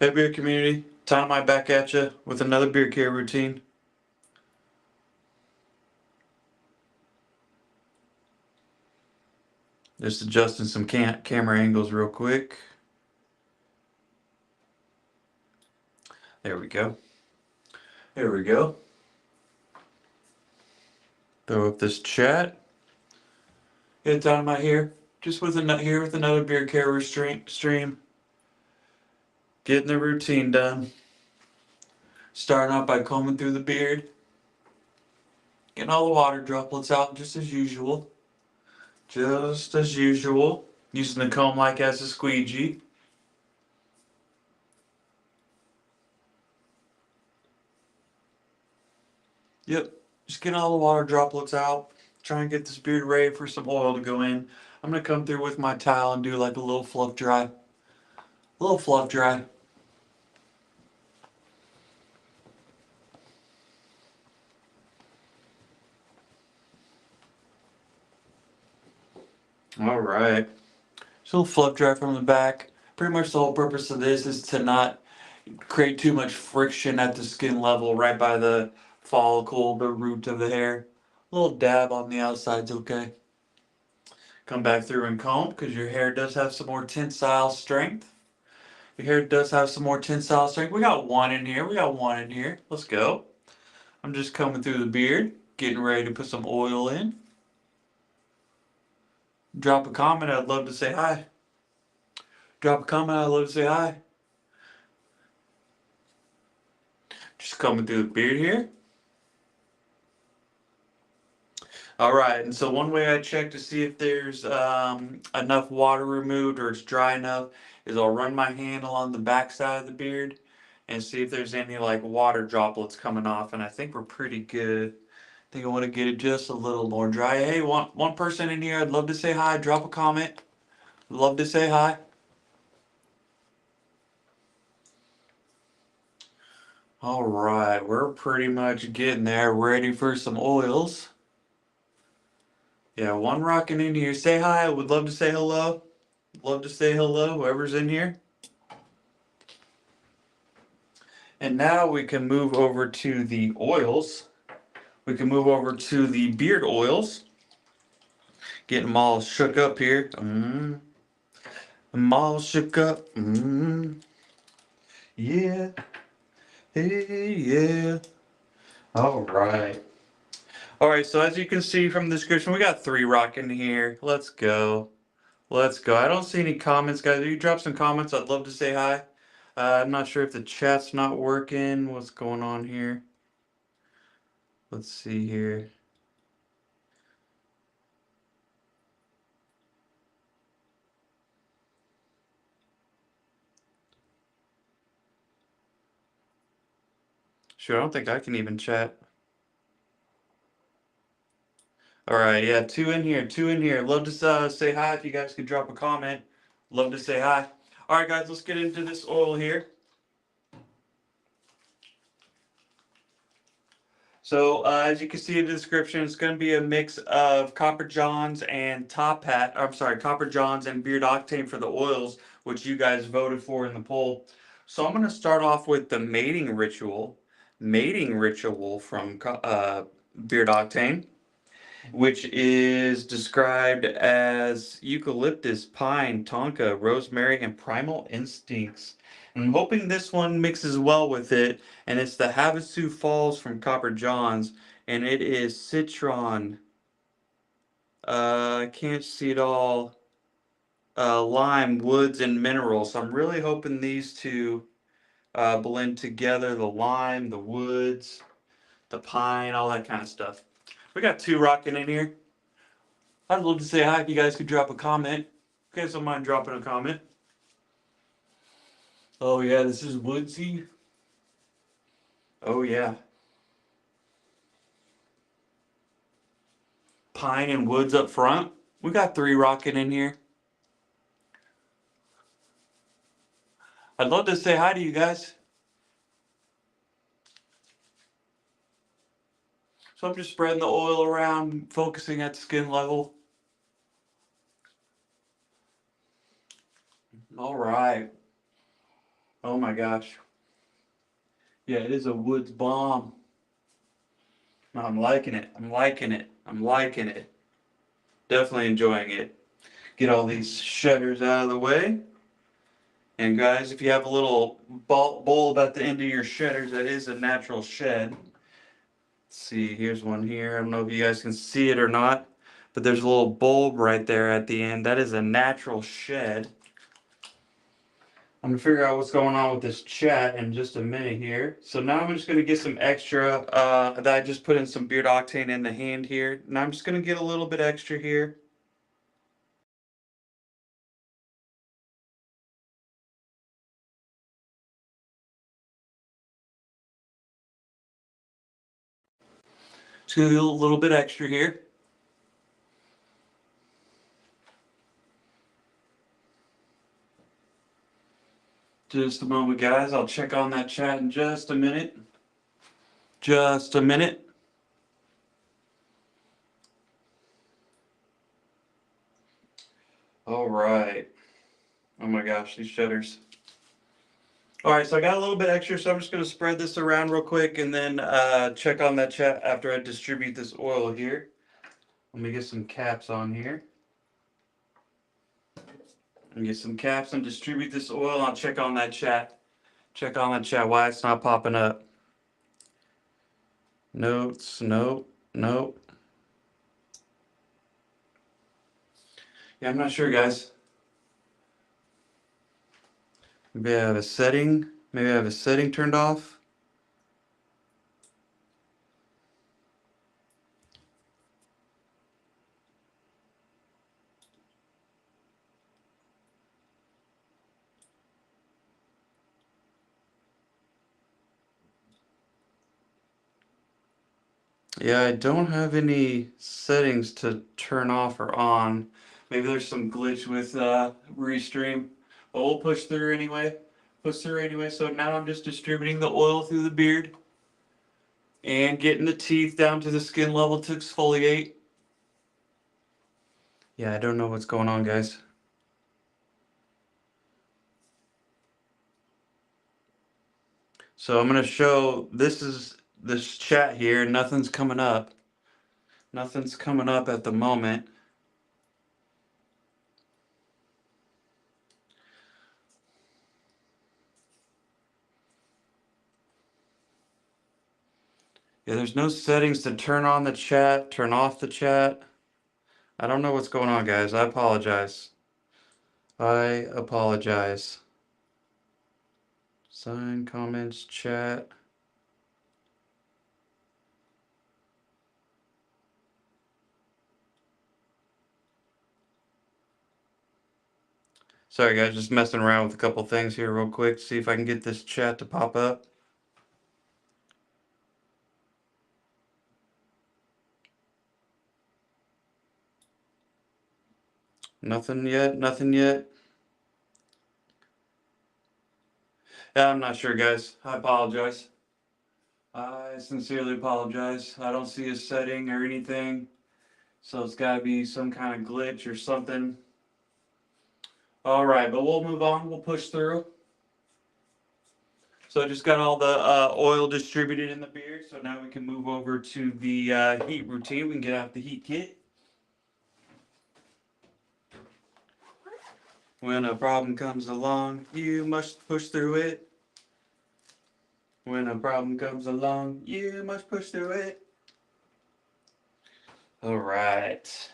Hey beer community, Tom I back at you with another beer care routine. Just adjusting some camera angles real quick. There we go. There we go. Throw up this chat. Hey Tom I here, just with another beer care stream. Getting the routine done. Starting off by combing through the beard, getting all the water droplets out just as usual. Just as usual. Using the comb like as a squeegee. Yep, just getting all the water droplets out. Try and get this beard ready for some oil to go in. I'm gonna come through with my towel and do like a little fluff dry. A little fluff dry. Alright. So a little fluff dry from the back. Pretty much the whole purpose of this is to not create too much friction at the skin level right by the follicle, the root of the hair. A little dab on the outside's okay. Come back through and comb because your hair does have some more tensile strength. Your hair does have some more tensile strength. We got one in here. We got one in here. Let's go. I'm just coming through the beard, getting ready to put some oil in. Drop a comment. I'd love to say hi. Drop a comment. I'd love to say hi. Just coming through the beard here. All right, and so one way I check to see if there's enough water removed or it's dry enough is I'll run my hand along the back side of the beard and see if there's any like water droplets coming off, and I think we're pretty good. I think I want to get it just a little more dry. Hey, one person in here, I'd love to say hi. Drop a comment. Love to say hi. All right, we're pretty much getting there, ready for some oils. Yeah, one rocking in here. Say hi. I would love to say hello. Love to say hello, whoever's in here. And now we can move over to the oils. We can move over to the beard oils. Getting them all shook up here. I'm all shook up. Yeah. Hey, yeah. All right. All right, so as you can see from the description, we got 3 rocking here. Let's go. Let's go. I don't see any comments, guys. If you drop some comments, I'd love to say hi. I'm not sure if the chat's not working. What's going on here? Let's see here. Sure, I don't think I can even chat. All right, yeah, 2 in here, 2 in here. Love to say hi if you guys could drop a comment. Love to say hi. All right, guys, let's get into this oil here. So as you can see in the description, it's going to be a mix of Copper Johns and TopHat. I'm sorry, Copper Johns and Beard Octane for the oils, which you guys voted for in the poll. So I'm going to start off with the mating ritual from Beard Octane, which is described as eucalyptus, pine, tonka, rosemary, and primal instincts. I'm hoping this one mixes well with it, and it's the Havasu Falls from Copper Johns, and it is citron. I can't see it all. Lime, woods, and minerals. So I'm really hoping these two blend together: the lime, the woods, the pine, all that kind of stuff. We got 2 rocking in here. I'd love to say hi if you guys could drop a comment. If you guys don't mind dropping a comment. Oh yeah, this is woodsy. Oh yeah. Pine and woods up front. We got 3 rocking in here. I'd love to say hi to you guys. So I'm just spreading the oil around, focusing at skin level. All right. Oh my gosh. Yeah, it is a woods bomb. I'm liking it. I'm liking it. I'm liking it. Definitely enjoying it. Get all these shutters out of the way. And guys, if you have a little bulb at the end of your shutters, that is a natural shed. Let's see, here's one here. I don't know if you guys can see it or not, but there's a little bulb right there at the end. That is a natural shed. I'm gonna figure out what's going on with this chat in just a minute here. So now I'm just gonna get some extra, that I just put in some Beard Octane in the hand here. And I'm just gonna get a little bit extra here. Just gonna get a little bit extra here. Just a moment, guys. I'll check on that chat in just a minute. Just a minute. All right. Oh my gosh, these shutters. All right, so I got a little bit extra, so I'm just going to spread this around real quick and then check on that chat after I distribute this oil here. Let me get some caps on here. Let me get some caps and distribute this oil. I'll check on that chat. Check on that chat. Why it's not popping up? Notes. Nope. Nope. Yeah, I'm not sure, guys. Maybe I have a setting. Maybe I have a setting turned off. Yeah, I don't have any settings to turn off or on. Maybe there's some glitch with Restream, but we'll push through anyway. Push through anyway. So now I'm just distributing the oil through the beard and getting the teeth down to the skin level to exfoliate. Yeah, I don't know what's going on, guys. So I'm gonna show this chat here. Nothing's coming up. Nothing's coming up at the moment. Yeah, there's no settings to turn on the chat, turn off the chat. I don't know what's going on, guys. I apologize. I apologize. Sign, comments, chat. Sorry, guys. Just messing around with a couple things here real quick. See if I can get this chat to pop up. Nothing yet. Nothing yet. Yeah, I'm not sure, guys. I apologize. I sincerely apologize. I don't see a setting or anything. So it's got to be some kind of glitch or something. All right, but we'll move on. We'll push through. So I just got all the oil distributed in the beard. So now we can move over to the heat routine. We can get out the heat kit. When a problem comes along, you must push through it. When a problem comes along, you must push through it. All right.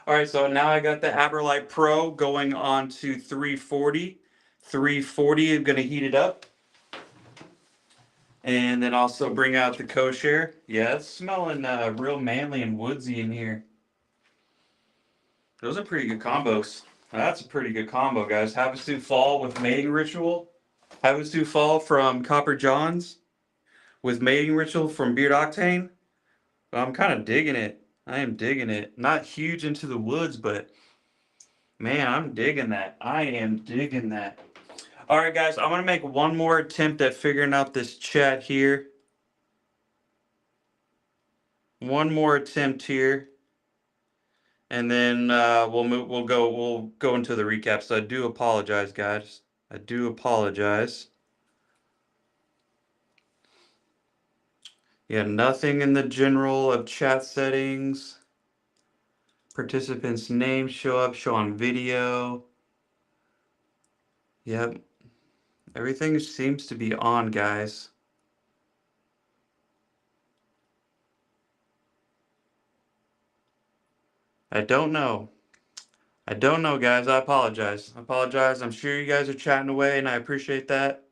All right, so now I got the Aberlite Pro going on to 340. 340, I'm going to heat it up. And then also bring out the kosher. Yeah, it's smelling real manly and woodsy in here. Those are pretty good combos. That's a pretty good combo, guys. Havasu Fall with Mating Ritual. Havasu Fall from Copper Johns with Mating Ritual from Beard Octane. I'm kind of digging it. I am digging it. Not huge into the woods, but man, I'm digging that. I am digging that. All right, guys, I'm going to make one more attempt at figuring out this chat here. One more attempt here. and then we'll go into the recap. So I do apologize, guys. I do apologize. Yeah, nothing in the general of chat settings. Participants' names show on video. Yep. Everything seems to be on, guys. I don't know. I don't know, guys. I apologize. I apologize. I'm sure you guys are chatting away, and I appreciate that.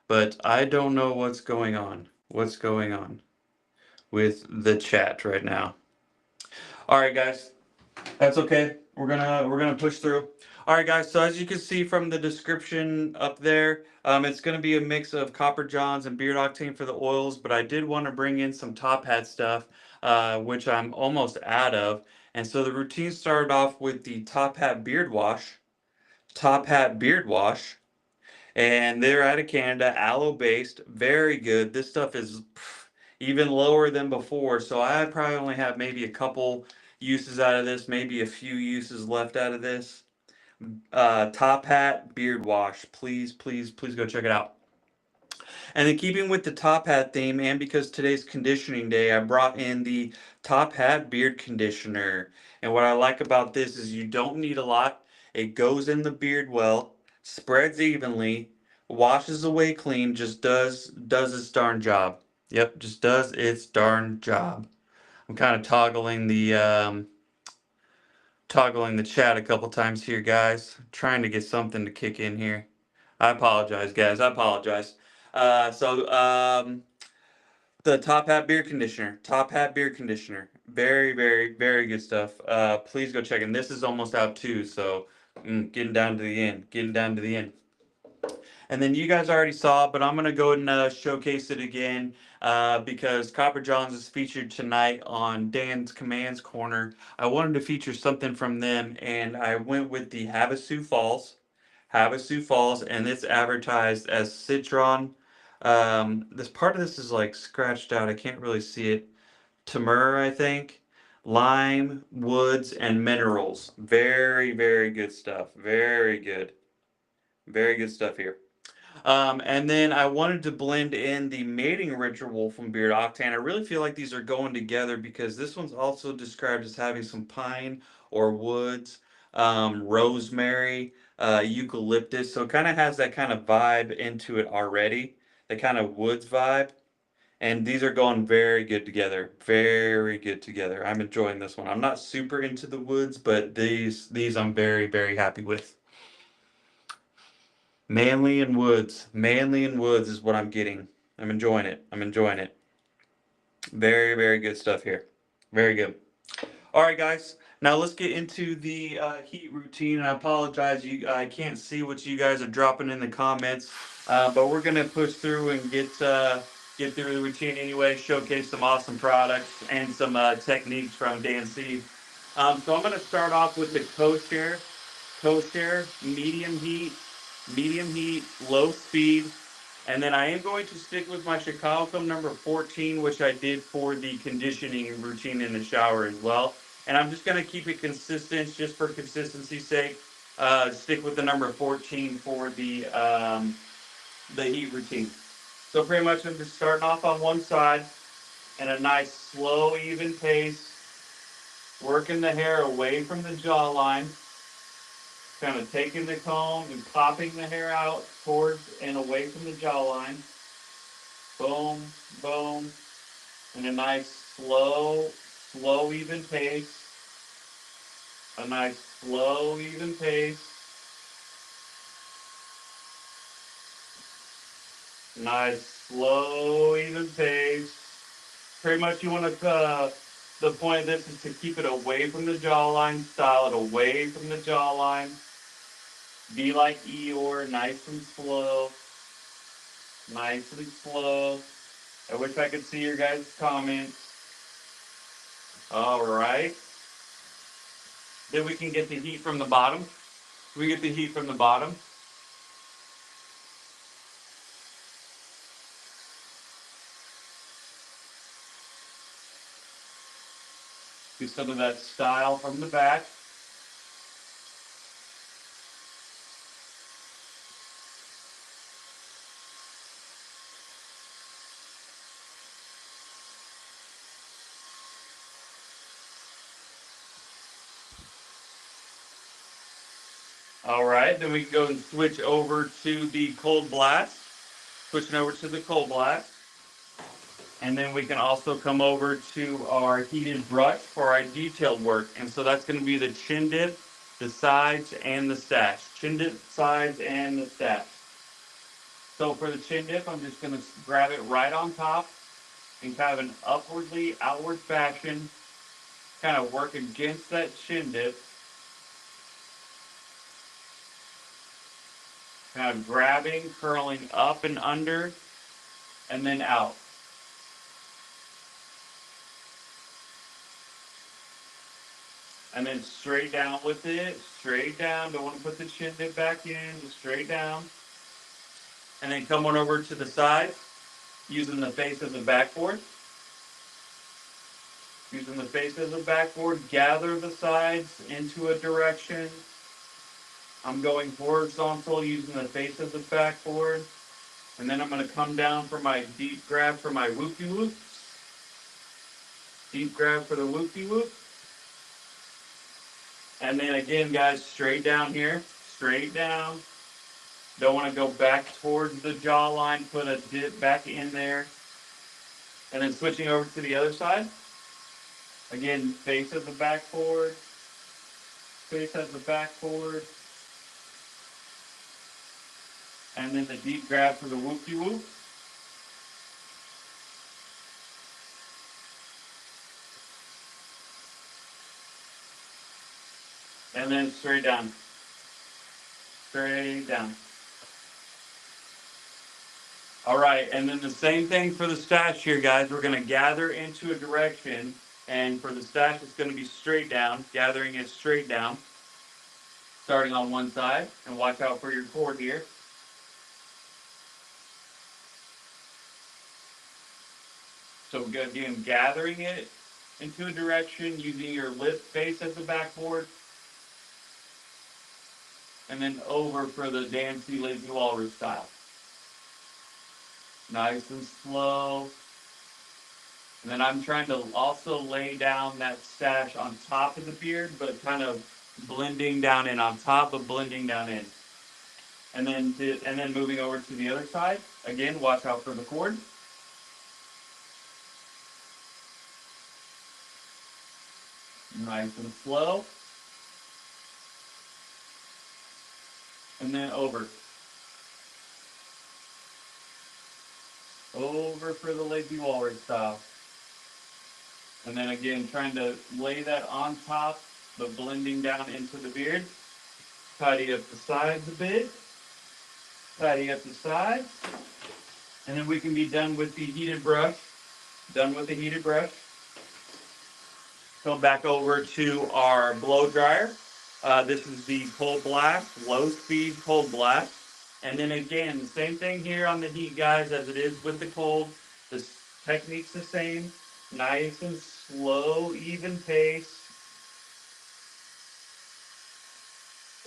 But I don't know what's going on. What's going on with the chat right now? All right, guys. That's okay. We're gonna push through. All right, guys. So as you can see from the description up there, it's gonna be a mix of Copper Johns and Beard Octane for the oils. But I did want to bring in some TopHat stuff, which I'm almost out of. And so the routine started off with the TopHat Beard Wash. TopHat Beard Wash. And they're out of Canada, aloe based, very good. This stuff is even lower than before, so I probably only have maybe a couple uses out of this, maybe a few uses left out of this. Top Hat Beard Wash, please, please, please go check it out. And then keeping with the Top Hat theme, and because today's conditioning day, I brought in the Top Hat Beard Conditioner. And what I like about this is you don't need a lot. It goes in the beard well, spreads evenly, washes away clean, just does its darn job. Yep, just does its darn job. I'm kind of toggling the chat a couple times here, guys. Trying to get something to kick in here. I apologize, guys. I apologize. So the Top Hat Beard Conditioner. Top Hat Beard Conditioner. Very, very, very good stuff. Please go check it. And this is almost out too, so getting down to the end. Getting down to the end. And then you guys already saw, but I'm gonna go ahead and showcase it again because Copper Johns is featured tonight on Dan's Commands Corner. I wanted to feature something from them, and I went with the Havasu Falls. Havasu Falls, and it's advertised as Citron. This part of this is like scratched out. I can't really see it. Tamur, I think. Lime, woods, and minerals. Very, very good stuff. Very good. Very good stuff here. And then I wanted to blend in the mating ritual from Beard Octane. I really feel like these are going together because this one's also described as having some pine or woods, rosemary, eucalyptus. So it kind of has that kind of vibe into it already, the kind of woods vibe. And these are going very good together. Very good together. I'm enjoying this one. I'm not super into the woods, but these I'm very, very happy with. Manly and Woods. Manly and Woods is what I'm getting. I'm enjoying it. I'm enjoying it. Very, very good stuff here. Very good. All right, guys. Now let's get into the heat routine. I apologize, I can't see what you guys are dropping in the comments, but we're gonna push through and get through the routine anyway. Showcase some awesome products and some techniques from Dan C. So I'm gonna start off with the co-share, medium heat, low speed. And then I am going to stick with my Chicago Film number 14, which I did for the conditioning routine in the shower as well. And I'm just going to keep it consistent just for consistency's sake. Stick with the number 14 for the heat routine. So pretty much I'm just starting off on one side and a nice slow, even pace, working the hair away from the jawline, kind of taking the comb and popping the hair out towards and away from the jawline. Boom, boom, and a nice slow, even pace. A nice slow, even pace. Nice slow, even pace. Pretty much you want to, the point of this is to keep it away from the jawline, style it away from the jawline. Be like Eeyore, nice and slow. Nice and slow. I wish I could see your guys' comments. All right. Then we can get the heat from the bottom. We get the heat from the bottom. Get some of that style from the back. All right, then we can go and switch over to the cold blast. Switching over to the cold blast. And then we can also come over to our heated brush for our detailed work. And so that's going to be the chin dip, the sides, and the stash. Chin dip, sides, and the stash. So for the chin dip, I'm just going to grab it right on top in kind of an upwardly outward fashion, kind of work against that chin dip, kind of grabbing, curling up and under, and then out. And then straight down with it, straight down. Don't want to put the chin dip back in, just straight down. And then come on over to the side, using the face of the backboard. Using the face of the backboard, gather the sides into a direction. I'm going horizontal using the face of the backboard. And then I'm going to come down for my deep grab for my whoopie-whoop. Deep grab for the whoopie-whoop. And then again, guys, straight down here. Straight down. Don't want to go back towards the jawline. Put a dip back in there. And then switching over to the other side. Again, face of the backboard. Face of the backboard. And then the deep grab for the whoopie-whoop. And then straight down. Straight down. All right, and then the same thing for the stash here, guys. We're going to gather into a direction, and for the stash, it's going to be straight down, gathering it straight down, starting on one side, and watch out for your cord here. So again, gathering it into a direction, using your lip face as the backboard, and then over for the Dancy Lazy Walrus style. Nice and slow. And then I'm trying to also lay down that stash on top of the beard, but kind of blending down in on top of blending down in. And then moving over to the other side. Again, watch out for the cord. Nice and slow. And then over. Over for the lazy walrus style. And then again, trying to lay that on top, but blending down into the beard. Tidy up the sides a bit. Tidy up the sides. And then we can be done with the heated brush. Done with the heated brush. Go back over to our blow dryer. This is the cold blast, low speed cold blast. And then again, the same thing here on the heat, guys, as it is with the cold. The technique's the same. Nice and slow, even pace.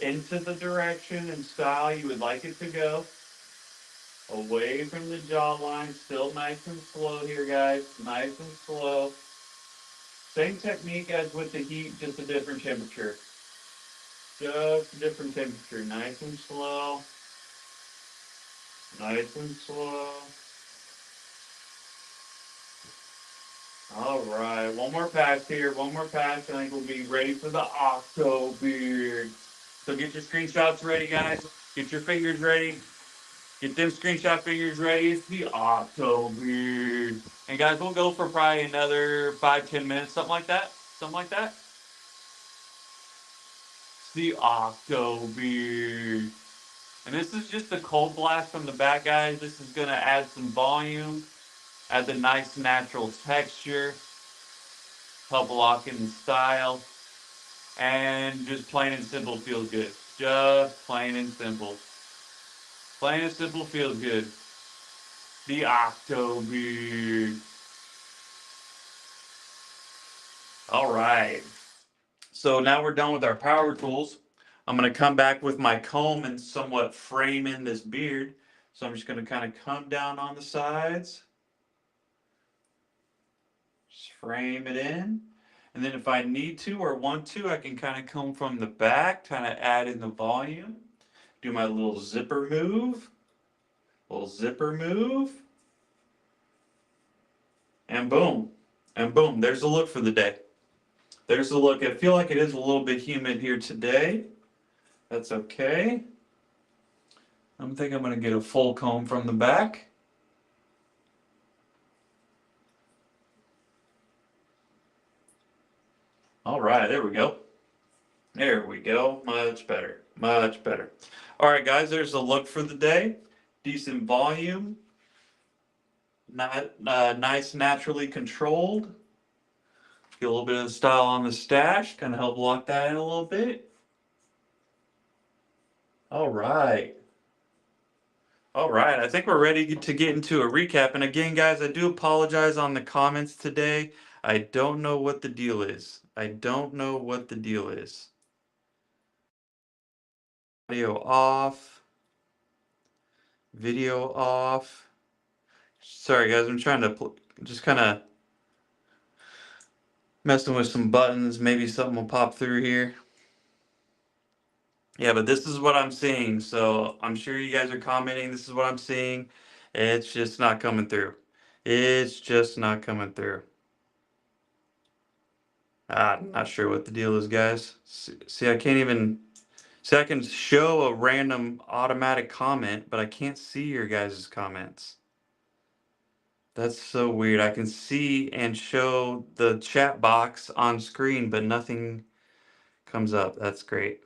Into the direction and style you would like it to go. Away from the jawline, still nice and slow here, guys. Nice and slow. Same technique as with the heat, just a different temperature. Just a different temperature. Nice and slow. Nice and slow. All right, one more pass here. One more pass, and I think we'll be ready for the Octo beard. So get your screenshots ready, guys. Get your fingers ready. Get them screenshot fingers ready. It's the Octo beard. And guys, we'll go for probably another 5-10 minutes, something like that. Something like that. It's the Octo beard. And this is just a cold blast from the back, guys. This is going to add some volume, add the nice natural texture, help lock in the style, and just plain and simple feels good. Just plain and simple. Plain and simple feels good. The Octo beard. All right. So now we're done with our power tools. I'm going to come back with my comb and somewhat frame in this beard. So I'm just going to kind of come down on the sides, just frame it in. And then if I need to or want to, I can kind of comb from the back, kind of add in the volume. Do my little zipper move, and boom, there's the look for the day. There's the look. I feel like it is a little bit humid here today. That's okay. I'm thinking I'm going to get a full comb from the back. All right, there we go. There we go. Much better. Much better. All right, guys, there's the look for the day. Decent volume. Not nice, naturally controlled. Get a little bit of style on the stash. Kind of help lock that in a little bit. All right. All right, I think we're ready to get into a recap. And again, guys, I do apologize on the comments today. I don't know what the deal is. I don't know what the deal is. Audio off. Video off. Sorry, guys, I'm trying to just kind of messing with some buttons. Maybe something will pop through here. Yeah, but this is what I'm seeing. So I'm sure you guys are commenting. This is what I'm seeing. It's just not coming through. It's just not coming through. I'm not sure what the deal is, guys. See, I can't even... See, I can show a random automatic comment, but I can't see your guys' comments. That's so weird. I can see and show the chat box on screen, but nothing comes up. That's great.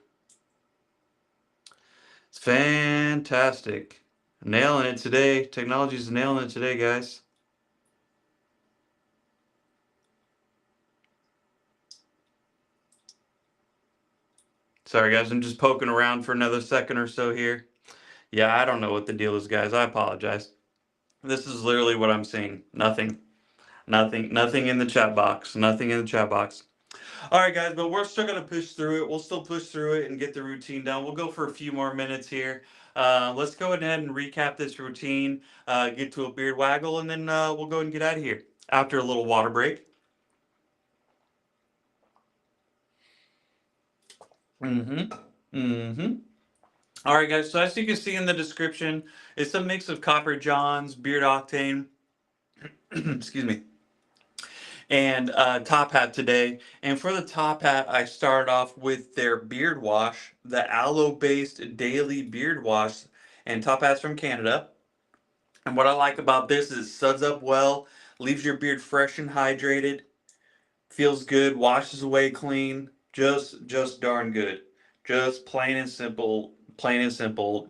It's fantastic. Nailing it today. Technology's nailing it today, guys. Sorry, guys. I'm just poking around for another second or so here. Yeah, I don't know what the deal is, guys. I apologize. This is literally what I'm seeing. Nothing. Nothing in the chat box. Nothing in the chat box. All right, guys, but we're still going to push through it. We'll still push through it and get the routine done. We'll go for a few more minutes here. Let's go ahead and recap this routine, get to a beard waggle, and then we'll go and get out of here after a little water break. All right, guys, so as you can see in the description, it's a mix of Copper Johns, Beard Octane, excuse me, and TopHat today. And for the TopHat, I started off with their beard wash, the aloe-based daily beard wash, and TopHat's from Canada. And what I like about this is it suds up well, leaves your beard fresh and hydrated, feels good, washes away clean, just darn good. Just plain and simple,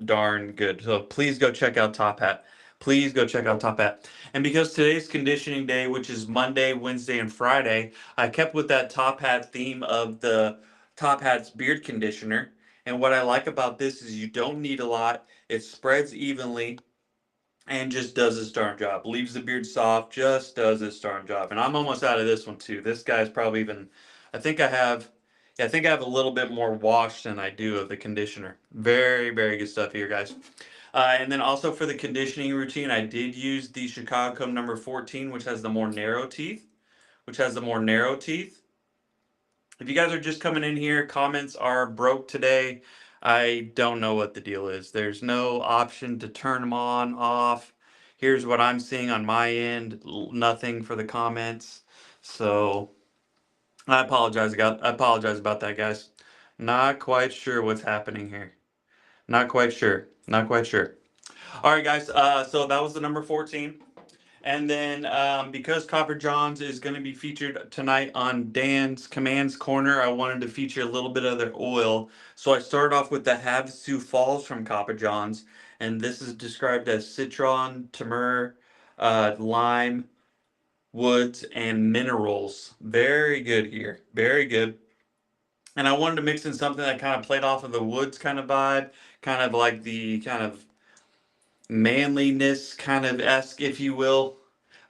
darn good. So please go check out TopHat. Please go check out TopHat. And because today's conditioning day, which is Monday, Wednesday, and Friday, I kept with that TopHat theme of the TopHat's beard conditioner. And what I like about this is you don't need a lot. It spreads evenly and just does its darn job. Leaves the beard soft, just does its darn job. And I'm almost out of this one too. This guy's probably even, I think I have, yeah, I think I have a little bit more wash than I do of the conditioner. Very, very good stuff here, guys. And then also for the conditioning routine, I did use the Chicago Comb number 14, which has the more narrow teeth, If you guys are just coming in here, comments are broke today. I don't know what the deal is. There's no option to turn them on, off. Here's what I'm seeing on my end. Nothing for the comments. So I apologize. I apologize about that, guys. Not quite sure what's happening here. Not quite sure. Not quite sure. All right, guys. So that was the number 14. And then because Copper Johns is going to be featured tonight on Dan's Commands Corner, I wanted to feature a little bit of their oil. So I started off with the Havasu Falls from Copper Johns. And this is described as citron, tamar, lime, woods, and minerals. Very good here. Very good. And I wanted to mix in something that kind of played off of the woods kind of vibe, kind of like the kind of manliness kind of esque, if you will.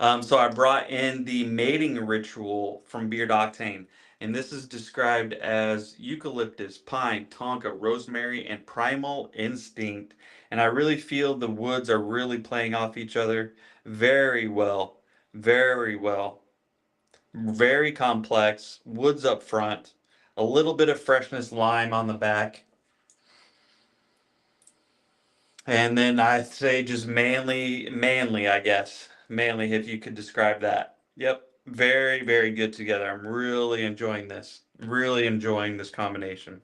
So I brought in the mating ritual from Beard Octane. And this is described as eucalyptus, pine, tonka, rosemary, and primal instinct. And I really feel the woods are really playing off each other very well. Very well. Very complex. Woods up front. A little bit of freshness lime on the back. And then I say just manly, I guess. Manly, if you could describe that. Yep. Very, very good together. I'm really enjoying this. Really enjoying this combination.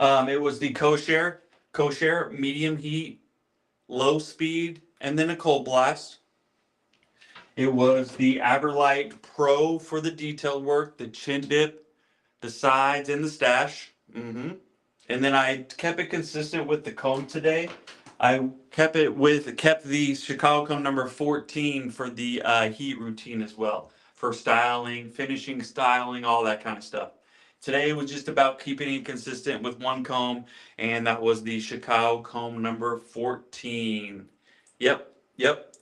It was the kosher, medium heat, low speed, and then a cold blast. It was the Aberlite Pro for the detailed work, the chin dip, the sides, and the stash. And then I kept it consistent with the comb today. I kept the Chicago comb number 14 for the heat routine as well, for styling, finishing styling, all that kind of stuff. Today was just about keeping it consistent with one comb, and that was the Chicago comb number 14. Yep, yep,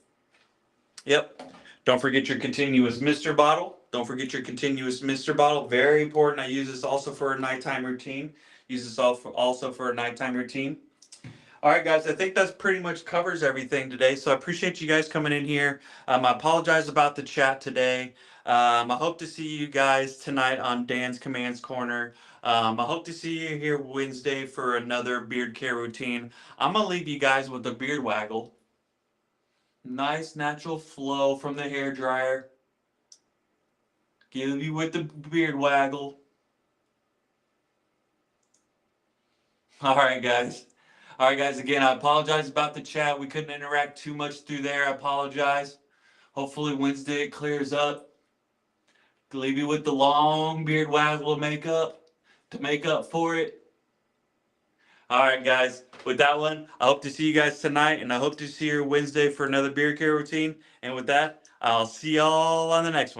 yep. Don't forget your continuous mister bottle. Don't forget your continuous mister bottle. Very important. I use this also for a nighttime routine. Use this also for a nighttime routine. All right, guys, I think that's pretty much covers everything today. So I appreciate you guys coming in here. I apologize about the chat today. I hope to see you guys tonight on Dan's Commands Corner. I hope to see you here Wednesday for another beard care routine. I'm going to leave you guys with a beard waggle. Nice natural flow from the hair dryer. Give you with the beard waggle. All right, guys. All right, guys. Again, I apologize about the chat. We couldn't interact too much through there. I apologize. Hopefully Wednesday it clears up. Leave you with the long beard waggle to make up for it. All right, guys. With that one, I hope to see you guys tonight, and I hope to see you Wednesday for another beard care routine. And with that, I'll see y'all on the next one.